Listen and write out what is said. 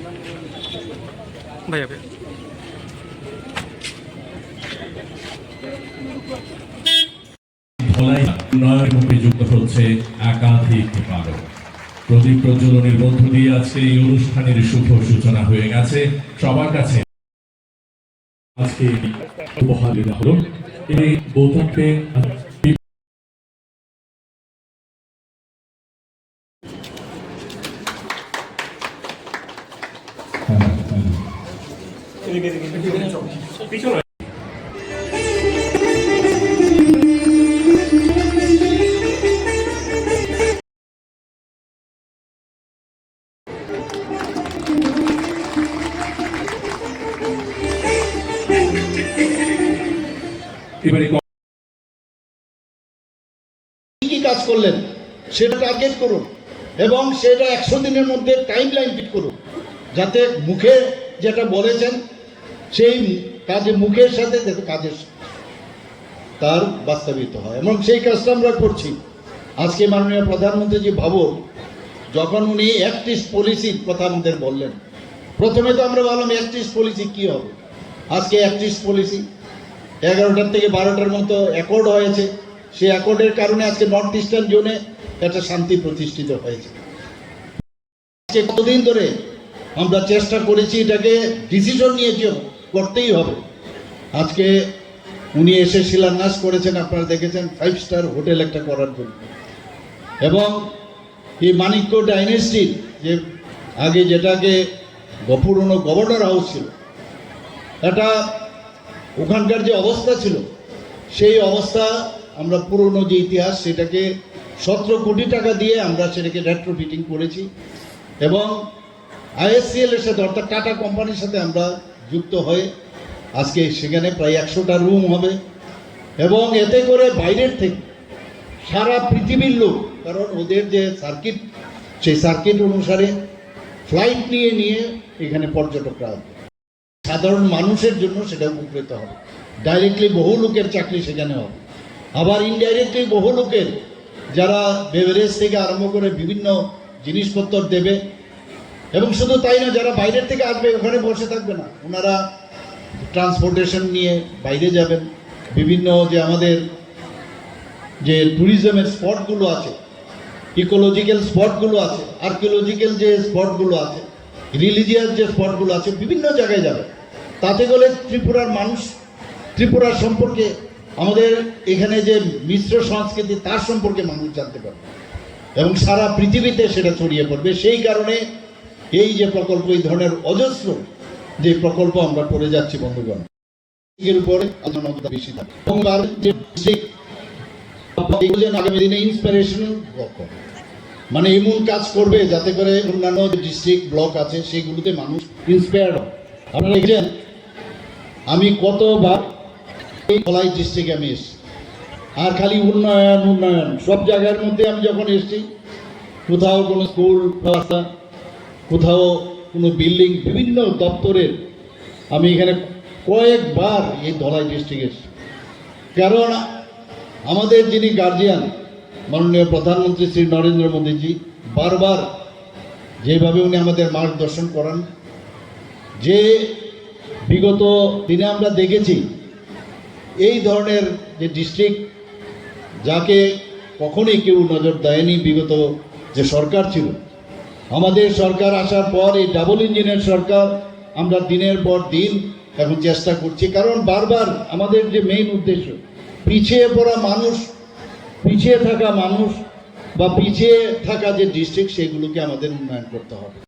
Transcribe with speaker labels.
Speaker 1: ভাইয়া
Speaker 2: উন্নয়নমুখী যুক্ত হচ্ছে একাধিক কারণ। প্রদীপ প্রজ্বলনের মধ্য দিয়ে আজকে এই অনুষ্ঠানের শুভ সূচনা হয়ে গেছে। সবার কাছে আজকে উপহার দেওয়া হলো। এই বৌদ্ধকে
Speaker 3: কি কাজ করলেন সেটা টার্গেট করুন এবং সেটা 100 দিনের মধ্যে টাইম লাইন ফিট করুন, যাতে মুখে যেটা বলেছেন সেই কাজে মুখের সাথে যাতে কাজের তার বাস্তবিত হয়, এবং সেই কাজটা আমরা করছি। আজকে মাননীয় প্রধানমন্ত্রী জি ভাবুন, যখন উনি অ্যাক্টিস্ট পলিসির কথা আমাদের বললেন, প্রথমে তো আমরা বললাম অ্যাক্টিস্ট পলিসি কী হবে। আজকে অ্যাক্টিস্ট পলিসি 11টার থেকে 12টার মতো অ্যাকর্ড হয়েছে। সেই অ্যাকর্ডের কারণে আজকে নর্থ ইস্টার্ন জোনে একটা শান্তি প্রতিষ্ঠিত হয়েছে। আজকে কতদিন ধরে আমরা চেষ্টা করেছি, এটাকে ডিসিশন নিয়েছি করতেই হবে। আজকে উনি এসে শিলান্যাস করেছেন, আপনারা দেখেছেন 5 স্টার হোটেল একটা করার জন্য। এবং এই মানিক্য ডাইনেস্টির যে আগে যেটাকে পুরনো গভর্নর হাউস ছিল, এটা ওখানকার যে অবস্থা ছিল সেই অবস্থা আমরা পুরনো যে ইতিহাস সেটাকে 17 কোটি টাকা দিয়ে আমরা সেটাকে রেট্রোফিটিং করেছি এবং ISCL এর সাথে অর্থাৎ টাটা কোম্পানির সাথে আমরা যুক্ত হয়ে আজকে সেখানে প্রায় 100টা রুম হবে এবং এতে করে বাইরের থেকে সারা পৃথিবীর লোক, কারণ ওদের যে সার্কিট সেই সার্কিট অনুসারে ফ্লাইট নিয়ে এখানে পর্যটকরা হবে। সাধারণ মানুষের জন্য সেটা উপকৃত হবে। ডাইরেক্টলি বহু লোকের চাকরি সেখানে হবে, আবার ইনডাইরেক্টলি বহু লোকের যারা বেভারেজ থেকে আরম্ভ করে বিভিন্ন জিনিসপত্র দেবে। এবং শুধু তাই না, যারা বাইরের থেকে আসবে ওখানে বসে থাকবে না, ওনারা ট্রান্সপোর্টেশন নিয়ে বাইরে যাবেন। বিভিন্ন যে আমাদের যে ট্যুরিজমের স্পটগুলো আছে, ইকোলজিক্যাল স্পটগুলো আছে, আর্কিওলজিক্যাল যে স্পটগুলো আছে, রিলিজিয়াস যে স্পটগুলো আছে, বিভিন্ন জায়গায় যাবে। তাতে করে ত্রিপুরার মানুষ, ত্রিপুরার সম্পর্কে, আমাদের এখানে যে মিশ্র সংস্কৃতি তার সম্পর্কে মানুষ জানতে পারবে এবং সারা পৃথিবীতে সেটা ছড়িয়ে পড়বে। সেই কারণে এই যে প্রকল্প, এই ধরনের অজস্র যে প্রকল্প আমরা করে যাচ্ছি বন্ধুগণ, এর উপরে নজর বেশি থাকে এবং আগামী দিনে ইন্সপিরেশনাল ব্লক মানে এমন কাজ করবে যাতে করে অন্যান্য ডিস্ট্রিক্ট ব্লক আছে সেইগুলোতে মানুষ ইন্সপায়ার্ড হয়। আপনারা দেখছেন আমি কতবার এই ধলাই ডিস্ট্রিক্টে আমি এসেছি, আর খালি উন্নয়ন সব জায়গার মধ্যে আমি যখন এসেছি, কোথাও কোনো স্কুল, রাস্তা, কোথাও কোনো বিল্ডিং, বিভিন্ন দপ্তরের আমি এখানে কয়েকবার এই ধলাই ডিস্ট্রিক্টে এসেছি। কারণ আমাদের যিনি গার্জিয়ান মাননীয় প্রধানমন্ত্রী শ্রী নরেন্দ্র মোদীজি বারবার যেভাবে উনি আমাদের মার্গদর্শন করান, যে বিগত দিনে আমরা দেখেছি এই ধরনের যে ডিস্ট্রিক্ট যাকে কখনোই কেউ নজর দেয়নি বিগত যে সরকার ছিল, আমাদের সরকার আসার পর এই ডাবল ইঞ্জিনের সরকার আমরা দিনের পর দিন এখন চেষ্টা করছি। কারণ বারবার আমাদের যে মেইন উদ্দেশ্য, পিছিয়ে পড়া মানুষ, পিছিয়ে থাকা মানুষ বা পিছিয়ে থাকা যে ডিস্ট্রিক্ট সেগুলোকে আমাদের উন্নয়ন করতে হবে।